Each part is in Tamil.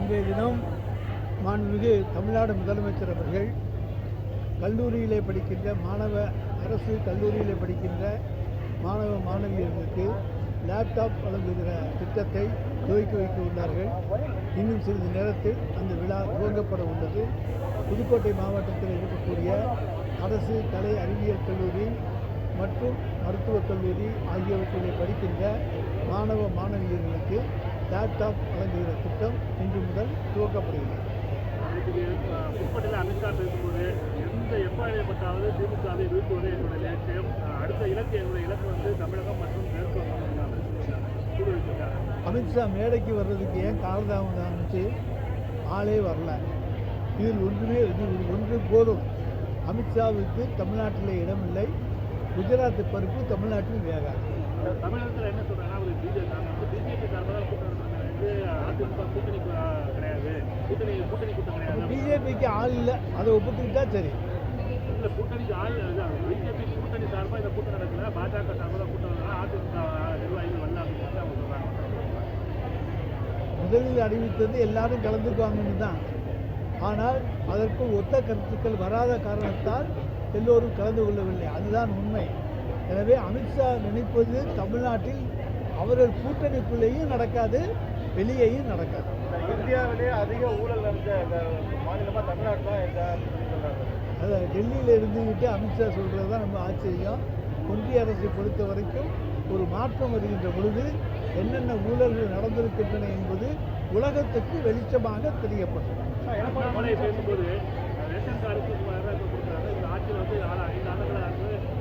இன்றைய தினம் மாண்புமிகு தமிழ்நாடு முதலமைச்சர் அவர்கள் கல்லூரியிலே படிக்கின்ற அரசு கல்லூரியிலே படிக்கின்ற மாணவ மாணவியர்களுக்கு லேப்டாப் வழங்குகிற திட்டத்தை துவக்கி வைக்க உள்ளார்கள். இன்னும் சிறிது நேரத்தில் அந்த விழா துவங்கப்பட உள்ளது. புதுக்கோட்டை மாவட்டத்தில் இருக்கக்கூடிய அரசு கலை அறிவியல் கல்லூரி மற்றும் மருத்துவக் கல்லூரி ஆகியவற்றிலே படிக்கின்ற மாணவ மாணவியர்களுக்கு லேப்டாப் வழங்குகிற திட்டம் இன்று முதல் துவக்கப்படுகிறது. புதுக்கோட்டையில் அமித்ஷா பேசும்போது எப்படிப்பட்டாவது திமுகவை வீழ்த்துவது என்னுடைய லட்சியம், அடுத்த என்னுடைய இலக்கு வந்து தமிழகம் மற்றும் மேற்கு அமித்ஷா மேடைக்கு வர்றதுக்கு ஏன் காலதாமதம் ஆரம்பிச்சு ஆளே வரல. இதில் ஒன்று போதும். அமித்ஷாவுக்கு தமிழ்நாட்டில் இடமில்லை. குஜராத் பருப்பு தமிழ்நாட்டில் வேகாது. தமிழகத்தில் என்ன சொல்றாங்கன்னா பிஜேபி சார்பாக அதிமுக கூட்டணி கிடையாது, கூட்டணி கூட்டம் கிடையாது. பிஜேபிக்கு ஆள் இல்லை, அதை ஒப்புக்கிட்டா சரி. இல்லை, கூட்டணிக்கு ஆள் பிஜேபி கூட்டணி சார்பாக இந்த கூட்டம் நடக்கல, பாஜக சார்பாக கூட்டம் அதிமுக நிர்வாகிகள் வரல அப்படின்னு அவங்க சொல்றாங்க. முதலில் அறிவித்தது எல்லாரும் கலந்துக்குவாங்கன்னு தான். ஆனால் அதற்கு ஒத்த கருத்துக்கள் வராத காரணத்தால் எல்லோரும் கலந்து கொள்ளவில்லை. அதுதான் உண்மை. எனவே அமித்ஷா நினைப்பது தமிழ்நாட்டில் அவர்கள் கூட்டணிக்குள்ளேயும் நடக்காது, வெளியேயும் நடக்காது. இந்தியாவிலே அதிக ஊழல் நடந்த மாநிலமாக தமிழ்நாடு தான். அதான் டெல்லியில் இருந்துக்கிட்டு அமித்ஷா சொல்கிறது தான் நம்ம ஆச்சரியம். ஒன்றிய அரசை பொறுத்த வரைக்கும் ஒரு மாற்றம் வருகின்ற பொழுது என்னென்ன ஊழல்கள் நடந்திருக்கின்றன என்பது உலகத்துக்கு வெளிச்சமாக தெரியப்பட்டது. பேசும்போது ரேஷன் கார்டுக்கு கொடுக்குறாங்க. இந்த ஆட்சியில் வந்து 5 ஆண்டுகளாக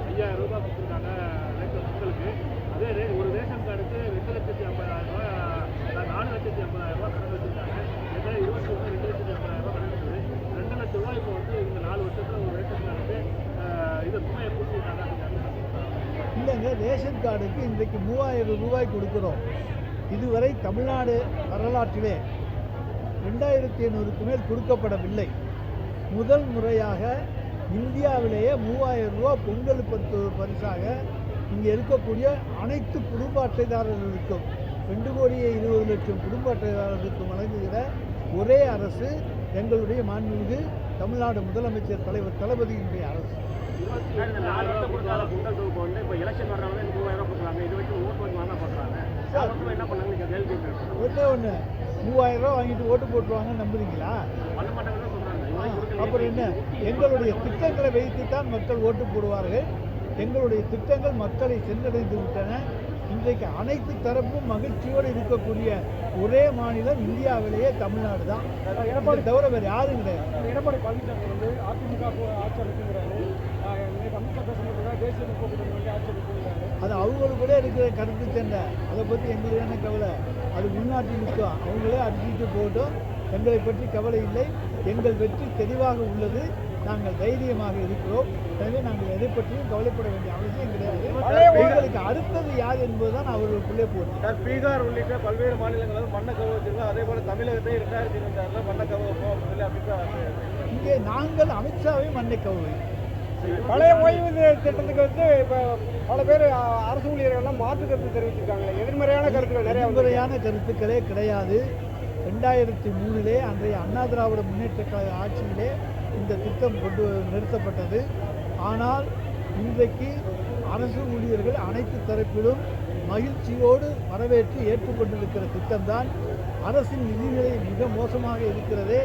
5000 ரூபாய் கொடுத்துருக்காங்க மக்களுக்கு. அதே ஒரு ரேஷன் கார்டுக்கு 2,50,000 ரூபாய் 4,50,000 ரூபாய் கடன் வச்சுருக்காங்க. 2021 2,50,000 ரூபாய் கடன் இருக்குது. 2 லட்சம் ரூபாய் இப்போ வந்து இந்த 4 வருஷத்தில் ஒரு ரேஷன் கார்டுக்கு இதை சுமையை கொடுத்துருக்காங்க. இல்லைங்க, ரேஷன் கார்டுக்கு இன்றைக்கு 3000 ரூபாய் கொடுக்குறோம். இதுவரை தமிழ்நாடு வரலாற்றிலே 2500க்கு மேல் கொடுக்கப்படவில்லை. முதல் முறையாக இந்தியாவிலேயே 3000 ரூபா பொங்கல் பரிசாக இங்கே இருக்கக்கூடிய அனைத்து குடும்ப அட்டைதாரர்களுக்கும் 2,20,00,000 குடும்ப அட்டைதாரர்களுக்கும் வழங்குகிற ஒரே அரசு எங்களுடைய மாண்புமிகு தமிழ்நாடு முதலமைச்சர் தலைவர் தளபதியினுடைய அரசு. 4 வருஷம் கொடுக்காத பொங்கல் தொகுப்பு வந்து இப்போ எலெக்ஷன் வர்றவங்க 3000 கொடுக்குறாங்க. இது வச்சு ஓட்டு வாங்கி வாங்க பண்ணுறாங்க. என்ன பண்ணாங்க? நீங்கள் கேள்வி ஒன்று 3000 ரூபா வாங்கிட்டு ஓட்டு போட்டுருவாங்கன்னு நம்புறீங்களா? பண்ண மாட்டாங்கன்னு சொல்கிறாங்க. அப்புறம் என்ன? எங்களுடைய திட்டங்களை வைத்துத்தான் மக்கள் ஓட்டு போடுவார்கள். எங்களுடைய திட்டங்கள் மக்களை சென்றடைந்து விட்டன. இன்றைக்கு அனைத்து தரப்பும் மகிழ்ச்சியோடு இருக்கக்கூடிய ஒரே மாநிலம் இந்தியாவிலேயே தமிழ்நாடு தான். எடப்பாடி தவிர வேறு யாரும் கிடையாது. எடப்பாடி பழனிசாமி வந்து அதிமுக ஆட்சி அமைக்கிறாரு. அமித்ஷா பேசுறதுக்காக தேசிய முற்போக்கு கூட்டணி ஆட்சி அமைக்கிறாரு. அது அவங்களுக்குள்ளே இருக்கிற கருத்து சண்டை. அதை பற்றி எங்களுக்கு என்ன கவலை? அது உள்நாட்டில் நிற்கும். அவங்களே அடிச்சுட்டு போகட்டும். எங்களை பற்றி கவலை இல்லை. எங்கள் வெற்றி தெளிவாக உள்ளது. நாங்கள் தைரியமாக இருக்கிறோம். எனவே நாங்கள் எதை பற்றியும் கவலைப்பட வேண்டிய அவசியம் கிடையாது. எங்களுக்கு அடுத்தது யார் என்பதுதான் அவர்களுக்குள்ளே போகும். பீகார் உள்ளிட்ட பல்வேறு மாநிலங்களும் மண்ண கவர்ச்சிருக்கோம். அதே போல தமிழகத்தை 2026 மண்ண கவர்ப்போம் அமித்ஷா. இங்கே நாங்கள் அமித்ஷாவை மண்ணை கவுவை. பழைய ஓய்வூதிய திட்டத்துக்கு வந்து இப்போ பல பேர் அரசு ஊழியர்கள்லாம் மாற்று கருத்து தெரிவிச்சிருக்காங்க. எதிர்மறையான கருத்துக்கள் எதிர்மறையான கருத்துக்களே கிடையாது. 2003 அன்றைய அண்ணா திராவிட முன்னேற்ற கழக ஆட்சியிலே இந்த திட்டம் நிறுத்தப்பட்டது. ஆனால் இன்றைக்கு அரசு ஊழியர்கள் அனைத்து தரப்பிலும் மகிழ்ச்சியோடு வரவேற்று ஏற்றுக்கொண்டிருக்கிற திட்டம்தான். அரசின் நிதிநிலை மிக மோசமாக இருக்கிறதே,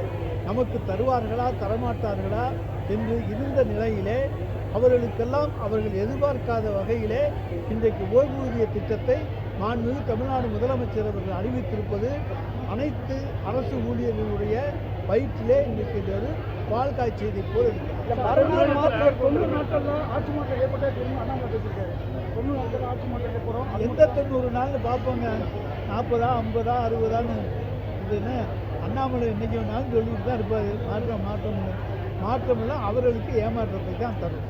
நமக்கு தருவார்களா தரமாட்டார்களா என்று இருந்த நிலையிலே அவர்களுக்கெல்லாம் அவர்கள் எதிர்பார்க்காத வகையிலே இன்றைக்கு ஓய்வூதிய திட்டத்தை மாண்புமிகு தமிழ்நாடு முதலமைச்சர் அவர்கள் அறிவித்திருப்பது அனைத்து அரசு ஊழியர்களுடைய வயிற்றிலே இன்றைக்கு பால் காய்ச்சியதை போல் இருக்கிறது. எந்த 90 நாள்னு பார்ப்போங்க. 40, 50, 60 இதுன்னு அண்ணாமலை இன்னைக்கு வேணாலும் சொல்லிட்டு தான் இருப்பார். மாற்றமெல்லாம் அவர்களுக்கு ஏமாற்றத்தை தான் தரும்.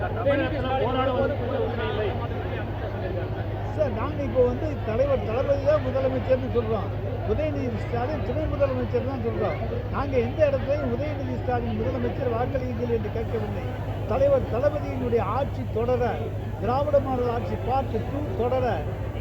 சார், நாங்கள் இப்போ வந்து தலைவர் தளபதி தான் முதலமைச்சர்னு சொல்கிறோம். உதயநிதி ஸ்டாலின் துணை முதலமைச்சர் தான் சொல்கிறோம். நாங்கள் எந்த இடத்துலையும் உதயநிதி ஸ்டாலின் முதலமைச்சர் வாக்களியுங்கள் என்று கேட்கவில்லை. தலைவர் தளபதியினுடைய ஆட்சி தொடர, திராவிட மாடல் ஆட்சி பார்ட் 2 தொடர,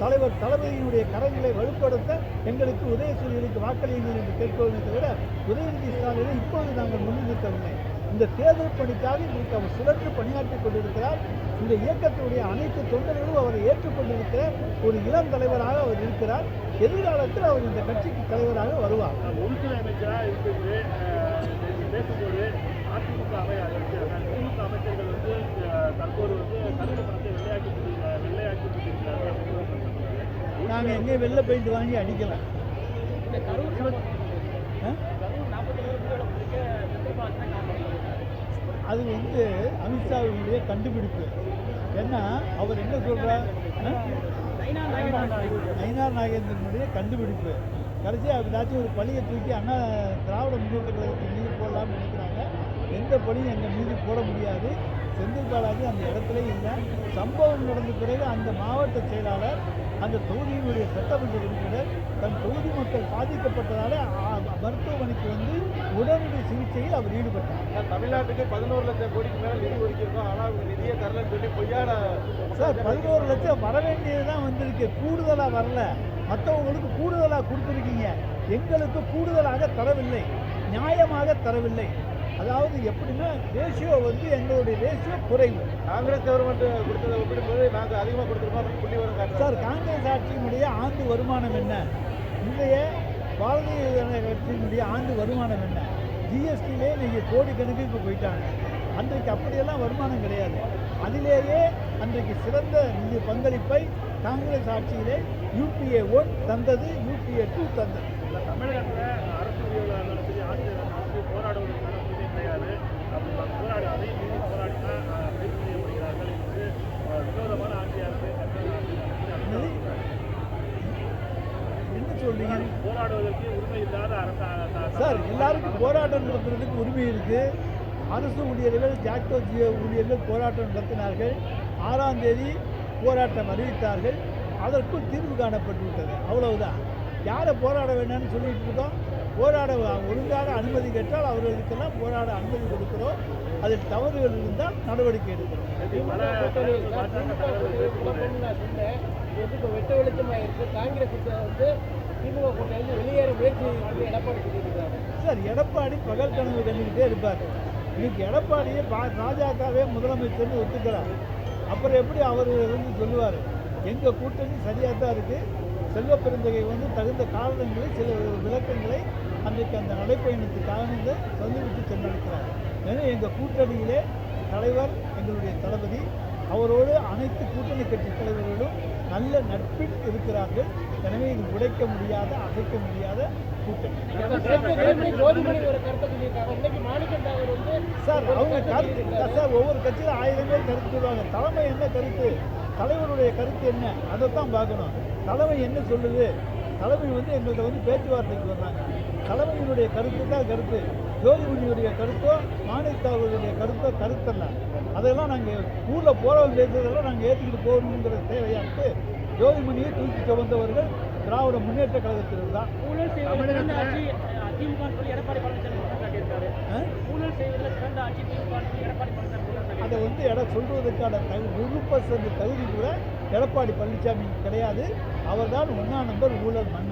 தலைவர் தளபதியினுடைய கரங்களை வலுப்படுத்த எங்களுக்கு உதயசூரியனுக்கு வாக்களியுங்கள் என்று கேட்போமே தவிர உதயநிதி ஸ்டாலினை இப்போது நாங்கள் முன்னிறுத்தவில்லை. இந்த தேர்தல் பணிக்காக இன்றைக்கு அவர் சுழற்று பணியாற்றிக் கொண்டிருக்கிறார். இந்த இயக்கத்தினுடைய அனைத்து தொண்டர்களும் அவரை ஏற்றுக்கொண்டிருக்கிற ஒரு இளம் தலைவராக அவர் இருக்கிறார். எதிர்காலத்தில் அவர் இந்த கட்சிக்கு தலைவராக வருவார். உள்துறை அமைச்சராக இருக்குது பேசும்போது அதிமுக திமுக அமைச்சர்கள் வந்து தற்போது வந்து கருப்பு பணத்தை வெள்ளையாக்கி கொண்டிருக்கிறார்கள். நாங்கள் எங்கேயும் வெள்ளை பெயிண்ட் வாங்கி அடிக்கலாம். அது வந்து அமித்ஷாவுடைய கண்டுபிடிப்பு. ஏன்னா அவர் என்ன சொல்கிறார், நயினார் நாகேந்திரனுடைய கண்டுபிடிப்பு. கடைசியாக ஏதாச்சும் ஒரு பழியை தூக்கி அண்ணா திராவிட முன்னேற்ற கழகத்தின் மீது போடலாம்னு நினைக்கிறாங்க. எந்த பழியும் எங்கள் மீது போட முடியாது. செந்தில் பாலாஜி அந்த இடத்துல இல்லை. சம்பவம் நடந்த பிறகு அந்த மாவட்ட செயலாளர், அந்த தொகுதியினுடைய சட்டமன்ற உறுப்பினர் தன் தொகுதி மக்கள் பாதிக்கப்பட்டதால் மருத்துவமனைக்கு வந்து உடனடி சிகிச்சையில் அவர் ஈடுபட்டார். தமிழ்நாட்டுக்கு 11 லட்சம் கோடிக்கு மேலே நிதி ஒதுக்கியிருக்கோம், ஆனால் அவங்க நிதியை தரலன்னு சொல்லி பொய்யான சார் 11 லட்சம் வர வேண்டியது தான் வந்திருக்கு, கூடுதலாக வரல. மற்றவங்களுக்கு கூடுதலாக கொடுத்துருக்கீங்க, எங்களுக்கு கூடுதலாக தரவில்லை, நியாயமாக தரவில்லை. அதாவது எப்படின்னா ரேஷியோ வந்து எங்களுடைய ரேஷியோ குறைவு. காங்கிரஸ் கவர்மெண்ட் கொடுத்ததை ஒப்பிடும்போது நாங்கள் அதிகமாக கொடுத்துருக்கோம் புள்ளி வரும் சார். காங்கிரஸ் ஆட்சியினுடைய ஆண்டு வருமானம் என்ன, இன்றைய பாரதிய ஜனதா கட்சியினுடைய ஆண்டு வருமானம் என்ன? ஜிஎஸ்டியிலே நீங்கள் கோடிக்கணக்குக்கு போயிட்டாங்க. அன்றைக்கு அப்படியெல்லாம் வருமானம் கிடையாது. அதிலேயே அன்றைக்கு சிறந்த நிதி பங்களிப்பை காங்கிரஸ் ஆட்சியிலே UPA 1 தந்தது, UPA 2 தந்தது. தமிழகத்தில் அரசு நடத்தி ஆட்சி போராடுவதற்கான உரிமை கிடையாது. அப்படி போராடி அதை மீறி போராடினா கைது செய்யப்படுகிறார்கள். இது விரோதமான ஆட்சியாக என்ன சொல்றீங்க? போராடுவதற்கு உரிமை இல்லாத அரசு சார், எல்லாருக்கும் போராட்டம் நடத்துறதுக்கு உரிமை இருக்கு. அரசு ஊழியர்கள், ஜாக்டோ ஜியோ ஊழியர்கள் போராட்டம் நடத்தினார்கள். 6ஆம் தேதி போராட்டம் அறிவித்தார்கள். அதற்குள் தீர்வு காணப்பட்டு விட்டது. அவ்வளவுதான். யாரை போராட வேண்டாம்னு சொல்லிட்டு இருக்கோம்? போராட ஒழுங்காக அனுமதி கேட்டால் அவர்களுக்கெல்லாம் போராட அனுமதி கொடுக்கிறோம். அதில் தவறுகள் இருந்தால் நடவடிக்கை எடுக்கிறோம். வெட்ட வெளிச்சமாக இருக்கு. காங்கிரஸ் வந்து திமுக கூட்டணி வெளியேற முயற்சி எடப்பாடி சொல்லியிருக்காங்க. சார், எடப்பாடி பகல் கனவு கண்டுக்கிட்டே இருப்பார். இன்னைக்கு எடப்பாடியை பாஜகவே முதலமைச்சர்னு ஒத்துக்கிறார். அப்புறம் எப்படி அவர் வந்து சொல்லுவார்? எங்கள் கூட்டணி சரியாக தான் இருக்குது. செல்வ பெருந்தகை வந்து தகுந்த காரணங்களை, சில விளக்கங்களை அன்றைக்கு அந்த நடைப்பயணத்துக்காக சொல்லிவிட்டு சென்றிருக்கிறார். எனவே எங்கள் கூட்டணியிலே தலைவர், எங்களுடைய தளபதி, அவரோடு அனைத்து கூட்டணி கட்சி தலைவர்களும் நல்ல நட்பில் இருக்கிறார்கள். எனவே இது உடைக்க முடியாத, அசைக்க முடியாத கூட்டணி. சார், அவங்க கருத்து சார், ஒவ்வொரு கட்சியில் 1000 பேர் கருத்து சொல்லுவாங்க. தலைமை என்ன கருத்து, தலைவருடைய கருத்து என்ன, அதைத்தான் பார்க்கணும். தலைமை என்ன சொல்லுது? தலைமை வந்து எங்கள்கிட்ட வந்து பேச்சுவார்த்தைக்கு வர்றாங்க. தலைமையினுடைய கருத்து தான் கருத்து. ஜோதிமணியுடைய கருத்தோ மாணிக்கத்தாவுடைய கருத்தோ கருத்தல்ல. அதெல்லாம் நாங்கள் ஊரில் போகிறவங்க பேசுறதெல்லாம் நாங்கள் ஏற்றுக்கிட்டு போகணுங்கிற தேவையாட்டு ஜோதிமணியை தூக்கி சுமந்தவர்கள் திராவிட முன்னேற்ற கழகத்தினர் தான். அதை வந்து சொல்வதற்கான 100% தகுதி கூட எடப்பாடி பழனிசாமி கிடையாது. அவர்தான் 1ஆம் நம்பர் ஊழல் மன்னன்.